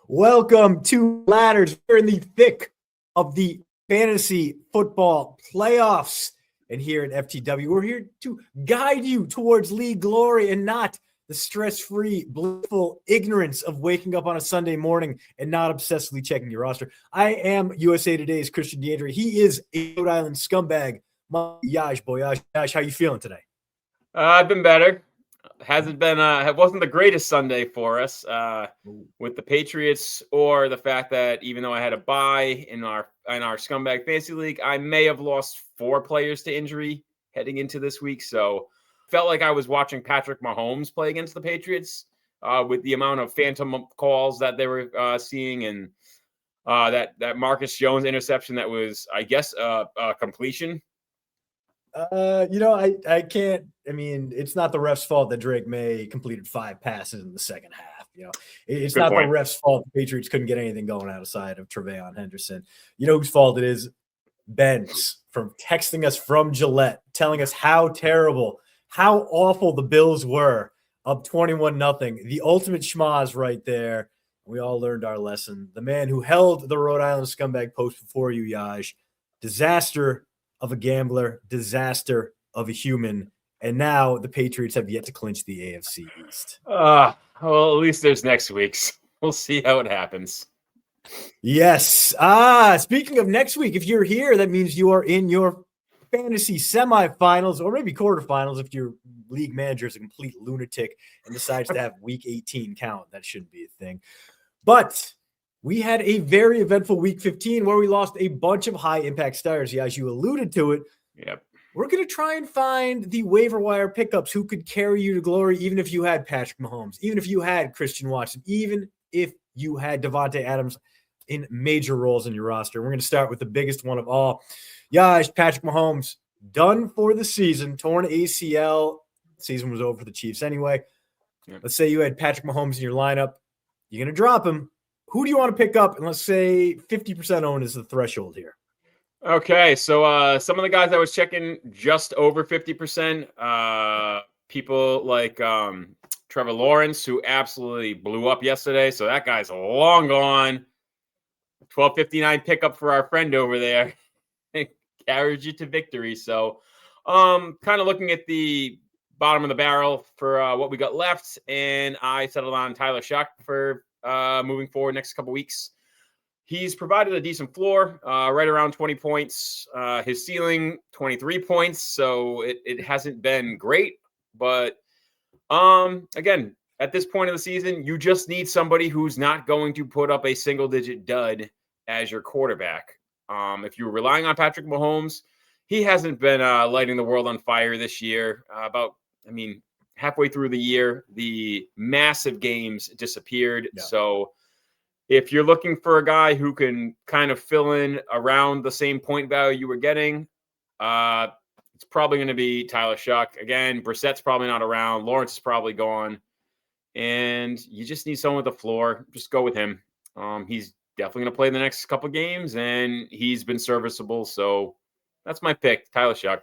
Welcome to Ladders. We're in the thick of the fantasy football playoffs. And here at FTW, we're here to guide you towards league glory and not the stress-free, blissful ignorance of waking up on a Sunday morning and not obsessively checking your roster. I am USA Today's Christian DeAndre. He is a Rhode Island scumbag. Boyajian, how you feeling today? I've been better. It wasn't the greatest Sunday for us with the Patriots, or the fact that even though I had a bye in our Scumbag Fantasy League, I may have lost 4 players to injury heading into this week. So felt like I was watching Patrick Mahomes play against the Patriots with the amount of phantom calls that they were seeing, and that Marcus Jones interception that was, I guess, a completion. I can't. I mean, it's not the ref's fault that Drake May completed 5 passes in the second half. It's not the ref's fault the Patriots couldn't get anything going outside of Tre'Veon Henderson. You know whose fault it is? Ben's, from texting us from Gillette, telling us how terrible, how awful the Bills were, up 21-0. The ultimate schmaz right there. We all learned our lesson. The man who held the Rhode Island scumbag post before you, Yaj. Disaster of a gambler, disaster of a human, and now the Patriots have yet to clinch the AFC East. Well, at least there's next week's. We'll see how it happens. Yes. Speaking of next week, if you're here, that means you are in your fantasy semifinals or maybe quarterfinals if your league manager is a complete lunatic and decides to have week 18 count. That shouldn't be a thing. But we had a very eventful week 15 where we lost a bunch of high-impact stars. Yeah, as you alluded to it. Yep. We're going to try and find the waiver wire pickups who could carry you to glory, even if you had Patrick Mahomes, even if you had Christian Watson, even if you had Davante Adams in major roles in your roster. We're going to start with the biggest one of all. Patrick Mahomes, done for the season, torn ACL. Season was over for the Chiefs anyway. Yep. Let's say you had Patrick Mahomes in your lineup. You're going to drop him. Who do you want to pick up? And let's say 50% owned is the threshold here. Okay, so some of the guys I was checking just over 50%. People like Trevor Lawrence, who absolutely blew up yesterday. So that guy's long gone. 12.59 pickup for our friend over there. Carried you to victory. So kind of looking at the bottom of the barrel for what we got left. And I settled on Tyler Shuck for moving forward next couple weeks. He's provided a decent floor, right around 20 points. His ceiling, 23 points. So it hasn't been great. But again, at this point of the season, you just need somebody who's not going to put up a single-digit dud as your quarterback. If you're relying on Patrick Mahomes, he hasn't been lighting the world on fire this year. Halfway through the year, the massive games disappeared. Yeah. So if you're looking for a guy who can kind of fill in around the same point value you were getting, it's probably going to be Tyler Shuck. Again, Brissett's probably not around. Lawrence is probably gone. And you just need someone with the floor. Just go with him. He's definitely going to play the next couple games, and he's been serviceable. So that's my pick, Tyler Shuck.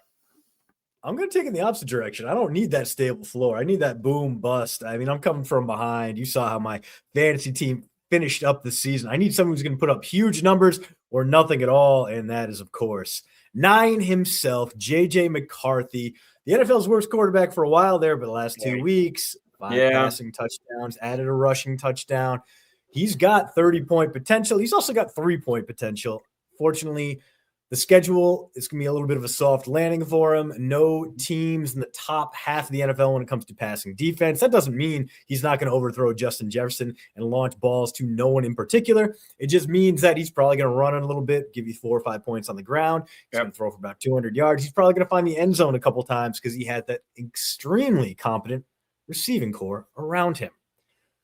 I'm going to take it in the opposite direction. I don't need that stable floor. I need that boom bust. I mean, I'm coming from behind. You saw how my fantasy team finished up the season. I need someone who's going to put up huge numbers or nothing at all, and that is, of course, 9 himself, J.J. McCarthy, the NFL's worst quarterback for a while there, but the last 2 weeks, 5 passing touchdowns, added a rushing touchdown. He's got 30-point potential. He's also got 3-point potential. Fortunately, the schedule is going to be a little bit of a soft landing for him. No teams in the top half of the NFL when it comes to passing defense. That doesn't mean he's not going to overthrow Justin Jefferson and launch balls to no one in particular. It just means that he's probably going to run it a little bit, give you 4 or 5 points on the ground. He's going to throw for about 200 yards. He's probably going to find the end zone a couple times because he had that extremely competent receiving core around him.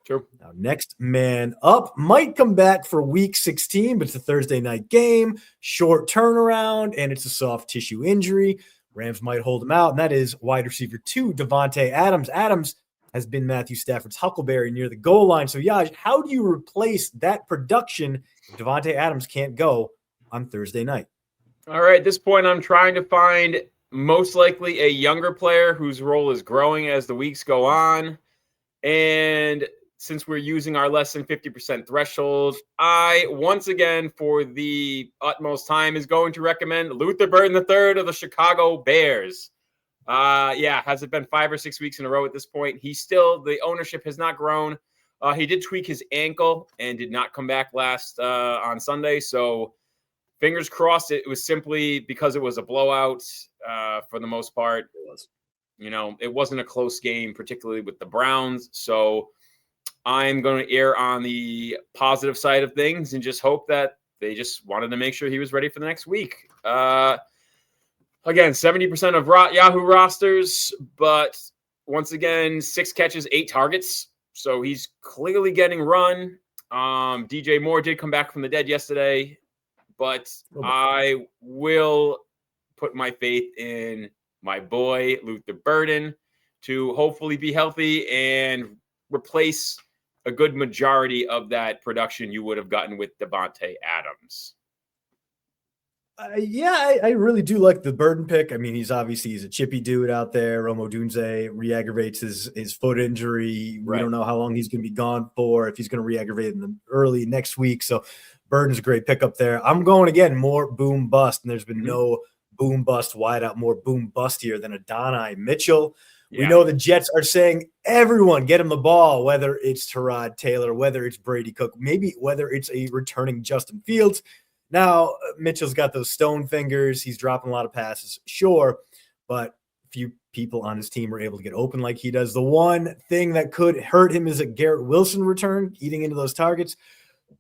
True. Now, next man up might come back for week 16, but it's a Thursday night game, short turnaround, and it's a soft tissue injury. Rams might hold him out, and that is wide receiver 2, Davante Adams. Adams has been Matthew Stafford's huckleberry near the goal line. So, Yaj, how do you replace that production if Davante Adams can't go on Thursday night? All right, at this point, I'm trying to find most likely a younger player whose role is growing as the weeks go on. And since we're using our less than 50% threshold, I once again, for the utmost time, is going to recommend Luther Burden III of the Chicago Bears. Has it been 5 or 6 weeks in a row at this point? The ownership has not grown. He did tweak his ankle and did not come back on Sunday. So fingers crossed it was simply because it was a blowout for the most part. It was. It wasn't a close game, particularly with the Browns. So I'm going to err on the positive side of things and just hope that they just wanted to make sure he was ready for the next week. Again, 70% of Yahoo rosters, but once again, 6 catches, 8 targets. So he's clearly getting run. DJ Moore did come back from the dead yesterday, but I will put my faith in my boy, Luther Burden, to hopefully be healthy and replace a good majority of that production you would have gotten with Davante Adams. I really do like the Burden pick. I mean, he's a chippy dude out there. Rome Odunze re-aggravates his foot injury. We don't know how long he's going to be gone for, if he's going to re-aggravate in the early next week. So Burden's a great pickup there. I'm going, again, more boom bust, and there's been no boom bust wideout more boom bustier than Adonai Mitchell. Yeah. We know the Jets are saying, everyone get him the ball, whether it's Tyrod Taylor, whether it's Brady Cook, maybe whether it's a returning Justin Fields. Now, Mitchell's got those stone fingers. He's dropping a lot of passes, sure, but few people on his team are able to get open like he does. The one thing that could hurt him is a Garrett Wilson return, eating into those targets.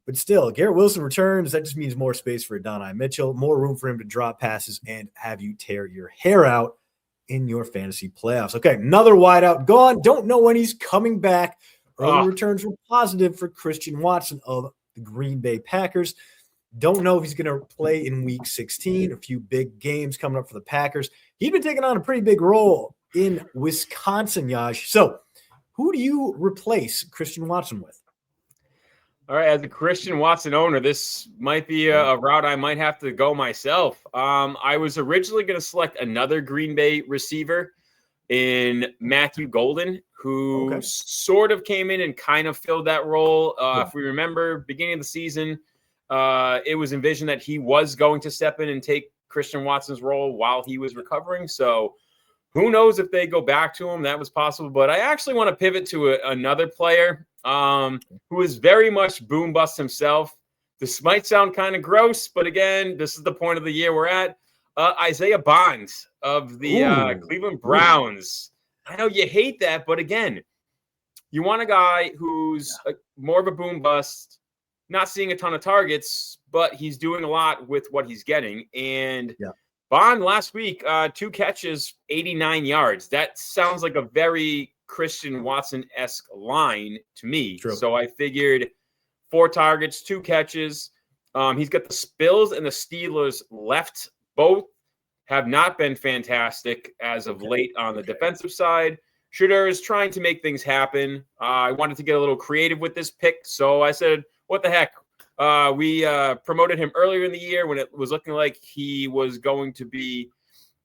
But still, Garrett Wilson returns. That just means more space for Adonai Mitchell, more room for him to drop passes and have you tear your hair out in your fantasy playoffs. Okay, another wideout gone. Don't know when he's coming back. Early returns were positive for Christian Watson of the Green Bay Packers. Don't know if he's going to play in week 16. A few big games coming up for the Packers. He's been taking on a pretty big role in Wisconsin, Yash. So who do you replace Christian Watson with? All right, as a Christian Watson owner, this might be a route I might have to go myself. I was originally going to select another Green Bay receiver in Matthew Golden, who sort of came in and kind of filled that role. If we remember, beginning of the season, it was envisioned that he was going to step in and take Christian Watson's role while he was recovering. So who knows if they go back to him? That was possible. But I actually want to pivot to another player who is very much boom bust himself. This might sound kind of gross, but again, this is the point of the year we're at. Isaiah Bonds of the Cleveland Browns. I know you hate that, but again, you want a guy who's more of a boom bust, not seeing a ton of targets, but he's doing a lot with what he's getting. And Bond last week, 2 catches, 89 yards. That sounds like a very Christian Watson-esque line to me. True. So I figured 4 targets, 2 catches. He's got the Bills and the Steelers left. Both have not been fantastic as of late on the defensive side. Shooter is trying to make things happen. I wanted to get a little creative with this pick, so I said, what the heck? We promoted him earlier in the year when it was looking like he was going to be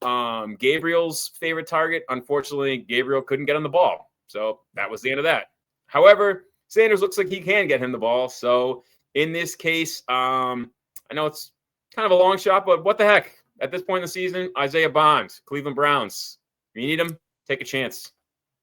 Gabriel's favorite target. Unfortunately, Gabriel couldn't get on the ball. So that was the end of that. However, Sanders looks like he can get him the ball. So in this case, I know it's kind of a long shot, but what the heck? At this point in the season, Isaiah Bonds, Cleveland Browns. If you need him, take a chance.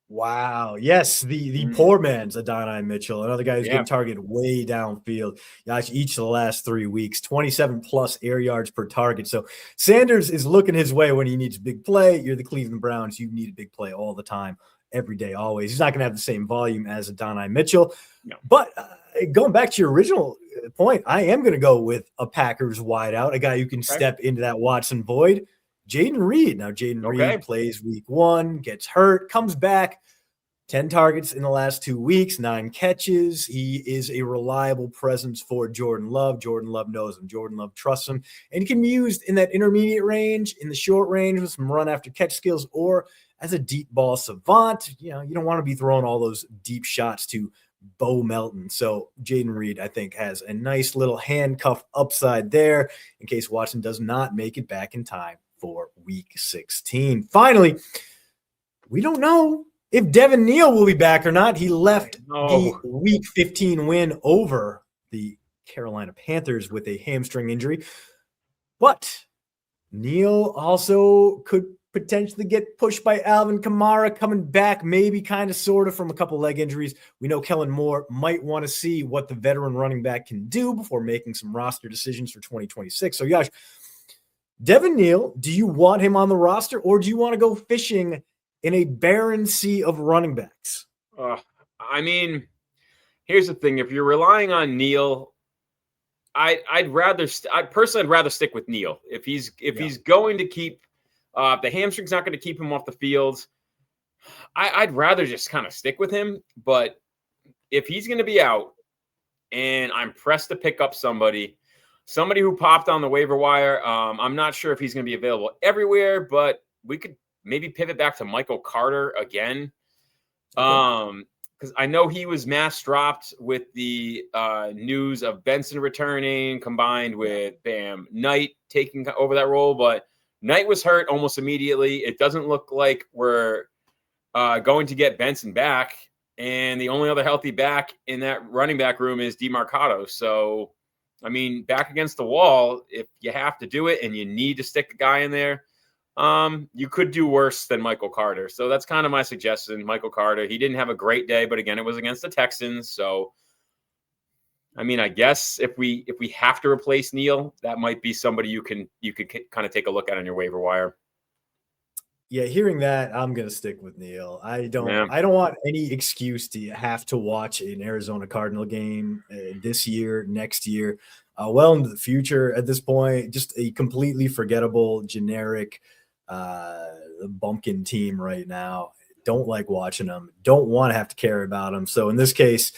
Wow. Yes, the poor man's Adonai Mitchell, another guy who's getting targeted way downfield. Gosh, each of the last 3 weeks, 27+ air yards per target. So Sanders is looking his way when he needs a big play. You're the Cleveland Browns. You need a big play all the time, every day, always. He's not going to have the same volume as Adonai Mitchell. No. But going back to your original point, I am going to go with a Packers wideout, a guy who can step into that Watson void. Jaden Reed. Now, Jaden Reed plays week 1, gets hurt, comes back, 10 targets in the last 2 weeks, 9 catches. He is a reliable presence for Jordan Love. Jordan Love knows him. Jordan Love trusts him. And he can be used in that intermediate range, in the short range with some run after catch skills, or as a deep ball savant. You know, you don't want to be throwing all those deep shots to Bo Melton. So Jaden Reed, I think, has a nice little handcuff upside there in case Watson does not make it back in time for week 16. Finally, we don't know if Devin Neal will be back or not. He left the Oh, Week 15 win over the Carolina Panthers with a hamstring injury. But Neal also could potentially get pushed by Alvin Kamara coming back, maybe kind of sort of from a couple leg injuries. We know Kellen Moore might want to see what the veteran running back can do before making some roster decisions for 2026. So, Yash, Devin Neal, do you want him on the roster or do you want to go fishing in a barren sea of running backs? I mean, here's the thing. If you're relying on Neal, I'd rather stick with Neal. If he's going to keep the hamstring's not going to keep him off the field, I'd rather just kind of stick with him. But if he's going to be out and I'm pressed to pick up somebody who popped on the waiver wire, I'm not sure if he's going to be available everywhere, but we could maybe pivot back to Michael Carter again. Because I know he was mass dropped with the news of Benson returning combined with Knight taking over that role, but Knight was hurt almost immediately. It doesn't look like we're going to get Benson back, and the only other healthy back in that running back room is DeMarcado. So, I mean, back against the wall, if you have to do it and you need to stick a guy in there, you could do worse than Michael Carter. So that's kind of my suggestion. Michael Carter, he didn't have a great day, but again, it was against the Texans. So, I mean, I guess if we have to replace Neal, that might be somebody you could kind of take a look at on your waiver wire. Yeah, hearing that, I'm gonna stick with Neal. I don't want any excuse to have to watch an Arizona Cardinal game this year, next year, well into the future. At this point, just a completely forgettable, generic bumpkin team right now. Don't like watching them. Don't want to have to care about them. So in this case,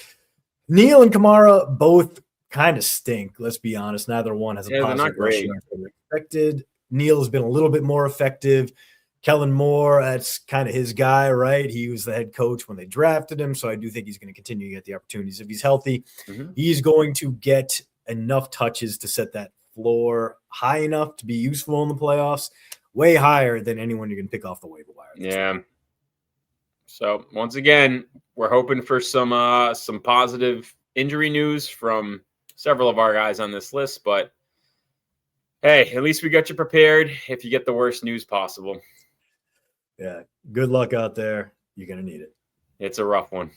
Neal and Kamara both kind of stink. Let's be honest. Neither one has a positive rushing yard expected. Neal has been a little bit more effective. Kellen Moore, that's kind of his guy, right? He was the head coach when they drafted him, so I do think he's going to continue to get the opportunities. If he's healthy, he's going to get enough touches to set that floor high enough to be useful in the playoffs, way higher than anyone you can pick off the waiver wire. Yeah. So once again, we're hoping for some positive injury news from several of our guys on this list, but hey, at least we got you prepared if you get the worst news possible. Yeah. Good luck out there. You're going to need it. It's a rough one.